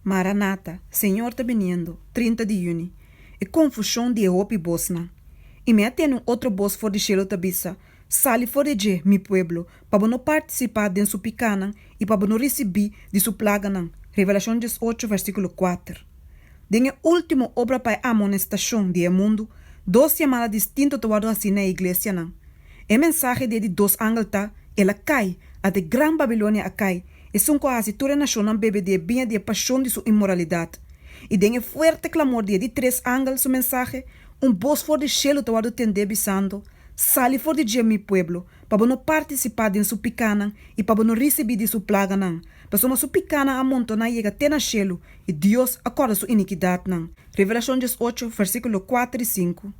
Maranata, Senhor está viniendo, 30 de junho. E confusão de Eopi Bosna. E me atendo outro boss for de Shelo Tabissa. Sali for de mi pueblo, para não participar de sua picana e para não receber de sua plaga. Revelação 18, versículo 4. Den último obra para a amonestação de mundo, dois chamadas distintas toward assim na igreja. E mensagem de dois ángeles, ela cai, a de Gran Babilônia a cai, e são quase toda nação bebe de bem de paixão de sua imoralidade. E den forte clamor de três ángeles sua mensagem, voz for de Shelo toward tende bisando, sali for de mi pueblo, para não participar de sua picana e para não receber de sua plaga. Para sua picana amontona chega até na Shelo e Deus acorda sua iniquidade. Revelação 18, versículo 4 e 5.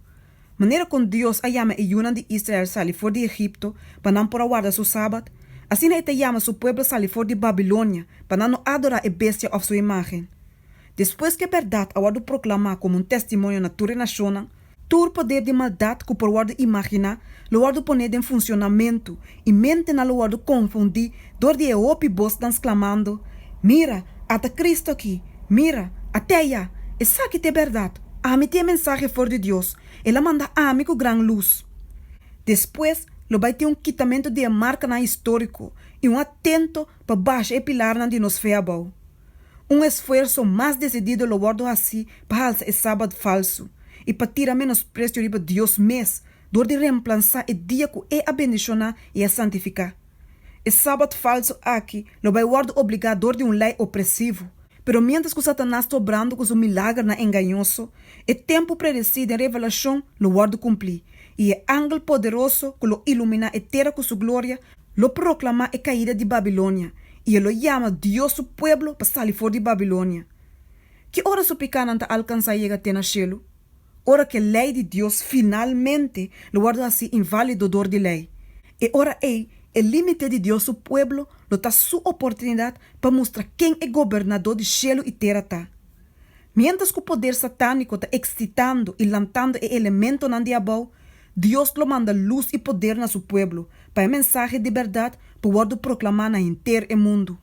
Maneira como Deus a chama e Yunan de Israel sali for de Egipto para não por guardar seu sábado, assim ele chama seu pueblo sali for de Babilônia para não adorar a bestia of sua imagem. Depois que a verdade a proclamar como testemunho na tua nação, todo poder de maldade que por guarda imaginar, lo guarda poner em funcionamento e mente na lo guarda confundir, dor de Eopi Bostan clamando, mira, até Cristo aqui, mira, até allá, e sabe que é verdade, a mim tem mensagem for de Deus, ela manda a mim com gran luz. Depois, lo vai ter quitamento de marca na histórico e atento para baixar e pilar na de nos feabau. Esforço mais decidido lo guardo assim para alçar sábado falso e para tirar menos preço riba Deus mês, dor de reemplaçar o dia que é a bendicionar e a santificar. O sábado falso aqui lo vai guardo obrigador de lei opressivo, pero mientras que Satanás está obrando com seu milagre na enganhoso, o tempo predecido em revelação lo guardo cumprir, e o ángel poderoso que lo ilumina e terra com sua glória, lo proclama a caída de Babilônia, e ele chama Deus su pueblo para salir fora de Babilônia. Que hora su picana ta alcançar llegar até na Shelo? Hora que a lei de Deus finalmente lo guarda assim inválido dor de lei. E hora o limite de Deus su pueblo lo ta sua oportunidade para mostrar quem é governador de Shelo e terra tá. Mientras que o poder satânico está excitando e lantando o elemento na diabo, Deus lo manda luz e poder na su pueblo para a mensagem de verdade para proclamar na inteiro mundo.